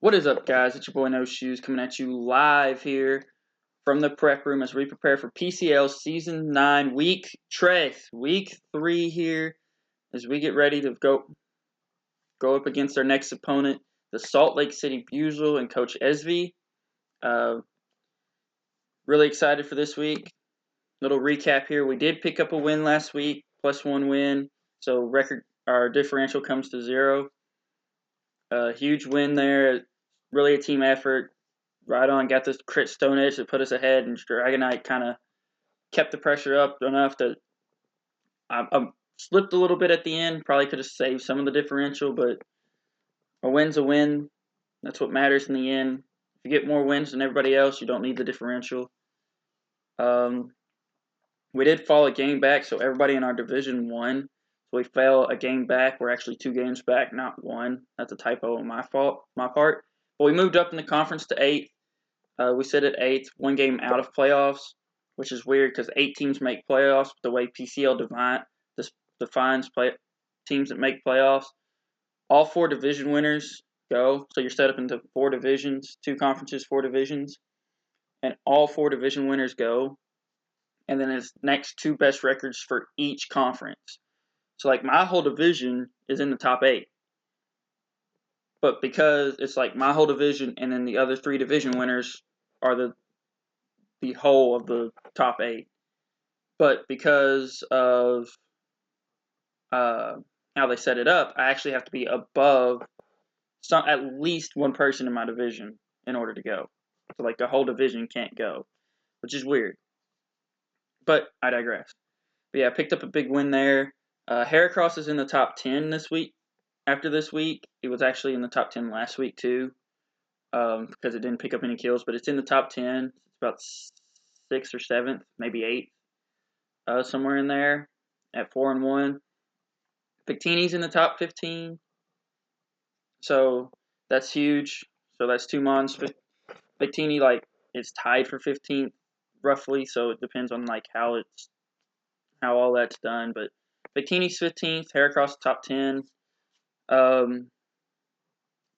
What is up, guys? It's your boy No Shoes coming at you live here from the prep room as we prepare for PCL Season 9 Week 3 here as we get ready to go up against our next opponent, the Salt Lake City Buizels and Coach Esvvi. Really excited for this week. Little recap here. We did pick up a win last week, +1 win, so our differential comes to 0. Huge win there. Really a team effort. Right on, got this crit stone edge that put us ahead, and Dragonite kind of kept the pressure up enough that I slipped a little bit at the end. Probably could have saved some of the differential, but a win's a win. That's what matters in the end. If you get more wins than everybody else, you don't need the differential. We did fall a game back, so everybody in our division won. So we fell a game back. We're actually 2 games back, not 1. That's a typo on my part. But we moved up in the conference to 8th. We sit at 8th, 1 game out of playoffs, which is weird because 8 teams make playoffs. But the way PCL defines teams that make playoffs, all 4 division winners go. So you're set up into 4 divisions, 2 conferences, 4 divisions, and all 4 division winners go. And then it's next 2 best records for each conference. So like my whole division is in the top 8. But because it's like my whole division and then the other 3 division winners are the whole of the top 8. But because of how they set it up, I actually have to be above at least 1 person in my division in order to go. So like the whole division can't go, which is weird. But I digress. But yeah, I picked up a big win there. Heracross is in the top 10 this week. After this week, it was actually in the top 10 last week too, because it didn't pick up any kills. But it's in the top 10. It's about 6th or 7th, maybe 8th, somewhere in there at 4-1. Victini's in the top 15, so that's huge. So that's 2 mons. Victini is tied for 15th roughly, so it depends on how all that's done. But Victini's 15th, Heracross top 10.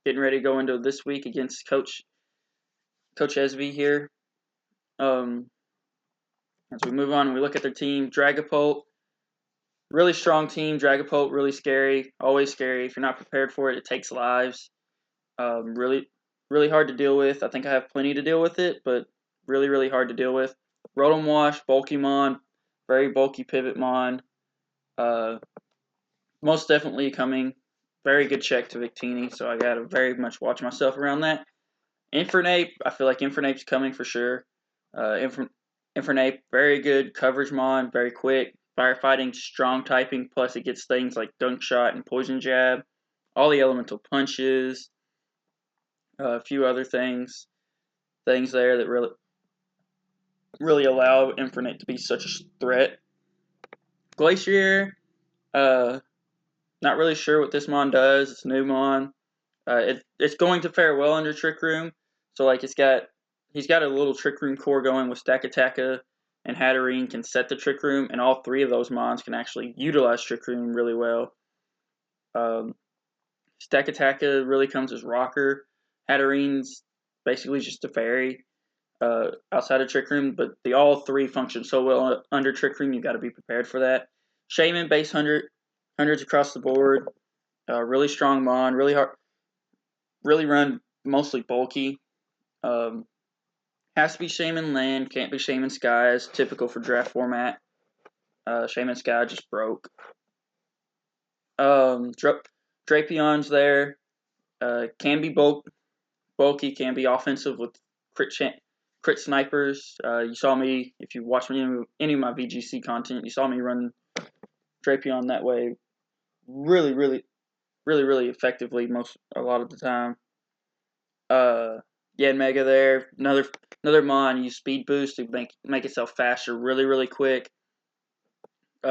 Getting ready to go into this week against Coach Esvvi here. As we move on and we look at their team, Dragapult, really strong team. Dragapult, really scary, always scary. If you're not prepared for it, it takes lives. Really, really hard to deal with. I think I have plenty to deal with it, but really, really hard to deal with. Rotom Wash, bulky mon, very bulky pivot mon. Most definitely coming. Very good check to Victini, so I got to very much watch myself around that. Infernape, I feel like Infernape's coming for sure. Infernape, very good coverage mon, very quick. Firefighting, strong typing, plus it gets things like Dunk Shot and Poison Jab. All the elemental punches. A few other things there that really allow Infernape to be such a threat. Glacier, not really sure what this mon does. It's a new mon. It's going to fare well under Trick Room. So like he's got a little Trick Room core going with Stakataka and Hatterene can set the Trick Room, and all 3 of those mons can actually utilize Trick Room really well. Stakataka really comes as Rocker. Hatterene's basically just a fairy outside of Trick Room, but all 3 function so well under Trick Room, you got to be prepared for that. Shaman base 100s across the board. Really strong mon, really hard, really run mostly bulky. Has to be Shaman Land, can't be Shaman Skies, typical for draft format. Shaman Sky just broke. Drapeon's there. Can be bulky, can be offensive with crit snipers. You saw me, if you watched any of my VGC content, you saw me run Drapeon that way really, really, really, really effectively a lot of the time. Mega there. Another mon, use speed boost to make itself faster, really, really quick.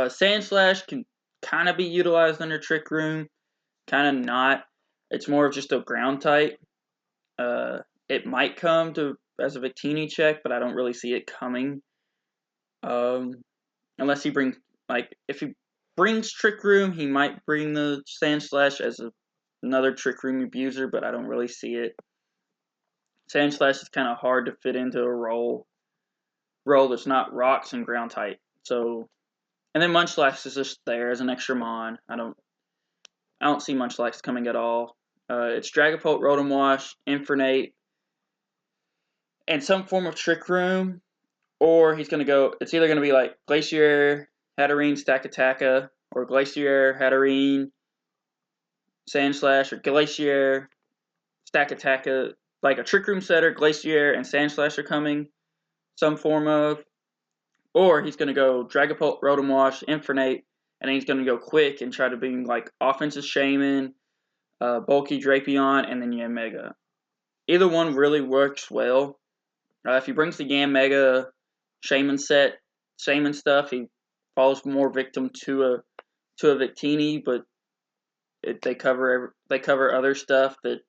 Sand Slash can kind of be utilized under Trick Room, kind of not. It's more of just a ground type. It might come as a Victini check, but I don't really see it coming. Unless if he brings Trick Room, he might bring the Sand Slash as another Trick Room abuser, but I don't really see it. Sandslash is kind of hard to fit into a role that's not rocks and ground type. So, and then Munchlax is just there as an extra mon. I don't see Munchlax coming at all. It's Dragapult, Rotom Wash, Infernape, and some form of Trick Room, or he's gonna go. It's either gonna be like Glacier, Hatterene, Stakataka, or Glacier, Hatterene, Sandslash, or Glacier, Stakataka. Like a Trick Room setter, Glacier, and Sandslash are coming, some form of. Or he's gonna go Dragapult, Rotom Wash, Infernape, and then he's gonna go quick and try to bring like offensive Shaman, bulky Drapion, and then Yanmega. Either one really works well. If he brings the Yanmega Shaman stuff, he falls more victim to a Victini, but they cover other stuff that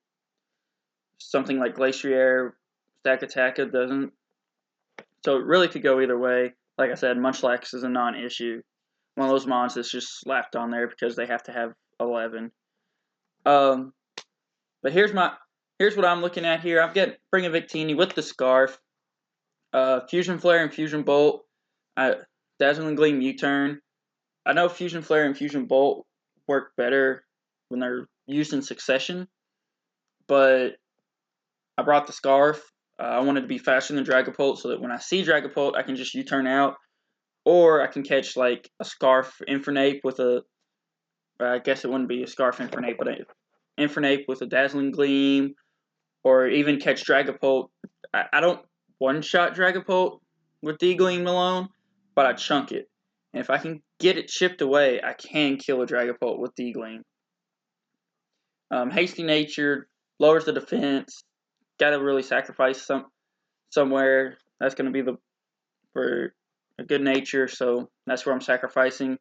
something like Glacier, Stakataka doesn't. So it really could go either way. Like I said, Munchlax is a non-issue. One of those mons that's just slapped on there because they have to have 11. But here's what I'm looking at here. I'm bringing Victini with the Scarf, Fusion Flare and Fusion Bolt, Dazzling Gleam U-Turn. I know Fusion Flare and Fusion Bolt work better when they're used in succession, but I brought the Scarf. I wanted to be faster than Dragapult so that when I see Dragapult, I can just U-turn out, or I can catch like a Scarf Infernape with I guess it wouldn't be a Scarf Infernape, but an Infernape with a Dazzling Gleam, or even catch Dragapult. I don't one-shot Dragapult with D-Gleam alone, but I chunk it. And if I can get it chipped away, I can kill a Dragapult with D-Gleam. Hasty Nature lowers the defense. Got to really sacrifice somewhere. That's going to be for a good nature, so that's where I'm sacrificing.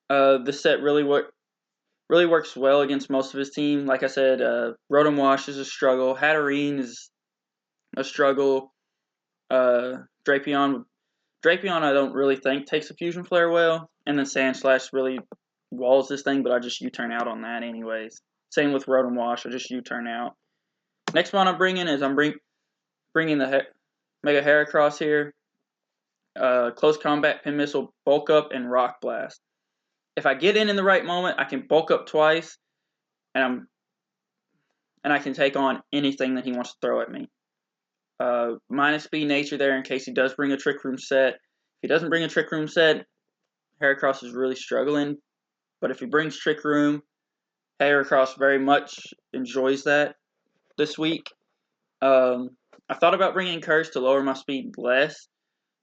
This set really works well against most of his team. Like I said, Rotom Wash is a struggle. Hatterene is a struggle. Drapion I don't really think takes a Fusion Flare well. And then Sandslash really walls this thing, but I just U-turn out on that anyways. Same with Rotom Wash, I just U-turn out. Next one I'm bringing is bringing the Mega Heracross here. Close Combat, Pin Missile, Bulk Up, and Rock Blast. If I get in the right moment, I can bulk up twice, and I can take on anything that he wants to throw at me. Minus speed nature there in case he does bring a Trick Room set. If he doesn't bring a Trick Room set, Heracross is really struggling. But if he brings Trick Room, Heracross very much enjoys that this week. I thought about bringing Curse to lower my speed less,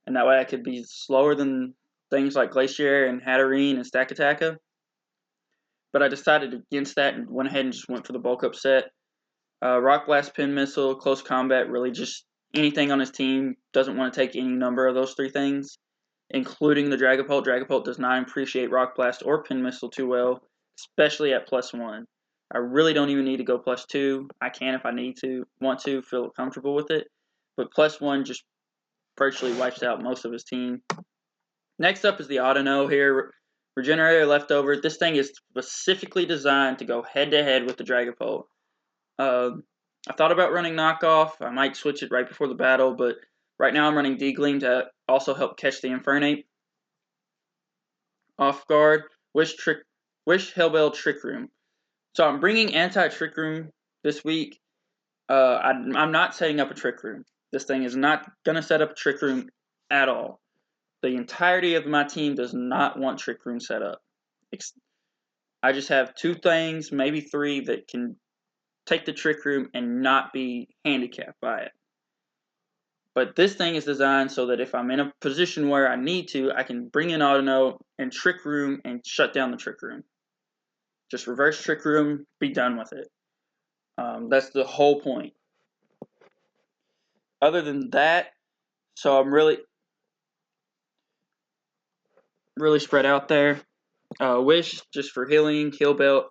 and that way I could be slower than things like Glacier and Hatterene and Stakataka. But I decided against that and went ahead and just went for the bulk up set. Rock Blast, Pin Missile, Close Combat, really just anything on his team. Doesn't want to take any number of those three things, including the Dragapult. Dragapult does not appreciate Rock Blast or Pin Missile too well, especially at +1. I really don't even need to go +2. I can if I want to, feel comfortable with it. But +1 just virtually wipes out most of his team. Next up is the Autono here. Regenerator Leftover. This thing is specifically designed to go head-to-head with the Dragapult. I thought about running Knockoff. I might switch it right before the battle, but right now I'm running D-Gleam to also help catch the Infernape. Off guard. Wish Hellbell Trick Room. So I'm bringing Anti-Trick Room this week. I'm not setting up a Trick Room. This thing is not going to set up a Trick Room at all. The entirety of my team does not want Trick Room set up. I just have 2 things, maybe 3, that can take the Trick Room and not be handicapped by it. But this thing is designed so that if I'm in a position where I need to, I can bring in Autono and Trick Room and shut down the Trick Room. Just reverse Trick Room, be done with it. That's the whole point. Other than that, so I'm really spread out there. Wish just for healing, Heal Bell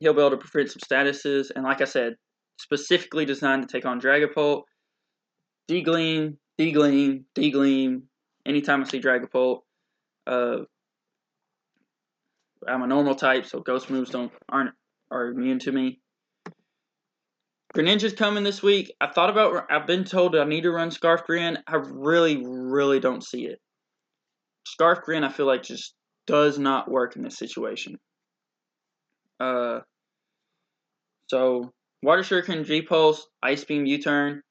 to prevent some statuses, and like I said, specifically designed to take on Dragapult. D-Gleam, D-Gleam, D-Gleam. Anytime I see Dragapult, I'm a normal type, so ghost moves are immune to me. Greninja's coming this week. I've been told I need to run Scarf Grin. I really, really don't see it. Scarf Grin, I feel like, just does not work in this situation. So Water Shuriken, G-Pulse, Ice Beam, U-Turn.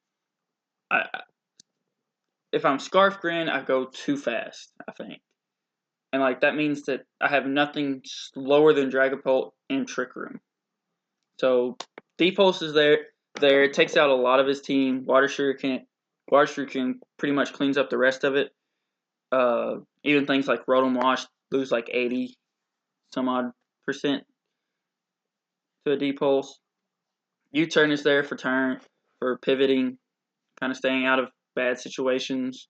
If I'm Scarf Grin, I go too fast, I think. And like that means that I have nothing slower than Dragapult and Trick Room. So D-Pulse is there. It takes out a lot of his team. Water Shuriken pretty much cleans up the rest of it. Even things like Rotom Wash lose like 80 some odd percent to a D-Pulse. U-Turn is there for pivoting, kind of staying out of bad situations.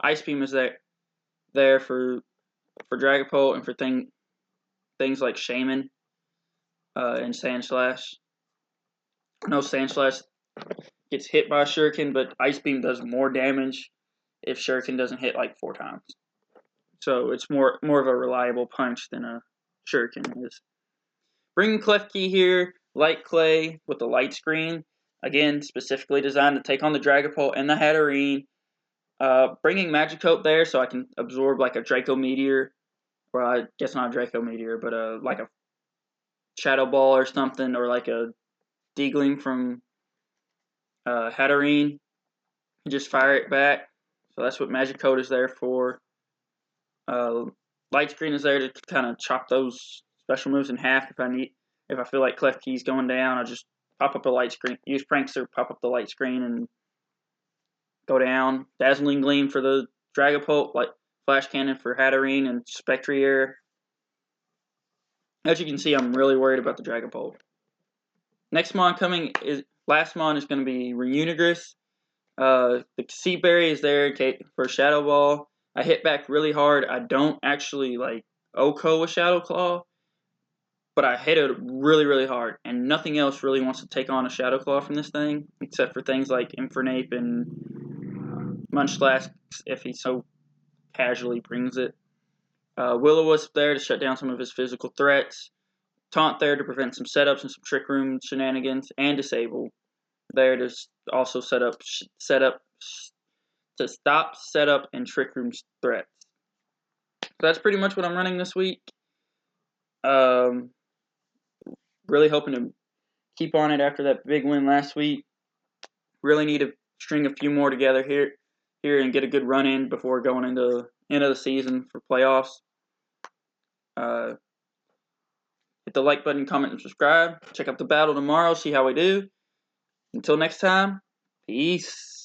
Ice Beam is there for Dragapult and for things like Shaman and Sandslash. I know Sandslash gets hit by a Shuriken, but Ice Beam does more damage if Shuriken doesn't hit like 4 times. So it's more of a reliable punch than a Shuriken is. Bringing Klefki here, Light Clay with the light screen. Again, specifically designed to take on the Dragapult and the Hatterene. Bringing Magicoat there so I can absorb like a Draco Meteor. Well, I guess not a Draco Meteor, but like a Shadow Ball or something, or like a D-Gleam from Hatterene. Just fire it back. So that's what Magicoat is there for. Light Screen is there to kind of chop those special moves in half if I feel like Klefki's going down. I just pop up a light screen, use Prankster, pop up the light screen, and go down. Dazzling Gleam for the Dragapult, like Flash Cannon for Hatterene, and Spectrier. As you can see, I'm really worried about the Dragapult. Last mon is going to be Reunigress. The Sea Berry is there for Shadow Ball. I hit back really hard. I don't actually like OHKO with Shadow Claw, but I hit it really, really hard, and nothing else really wants to take on a Shadow Claw from this thing, except for things like Infernape and Munchlax if he so casually brings it. Will-O-Wisp there to shut down some of his physical threats. Taunt there to prevent some setups and some Trick Room shenanigans, and Disable there to also to stop setup and Trick Room threats. So that's pretty much what I'm running this week. Really hoping to keep on it after that big win last week. Really need to string a few more together here and get a good run in before going into the end of the season for playoffs. Hit the like button, comment, and subscribe. Check out the battle tomorrow, see how we do. Until next time, peace.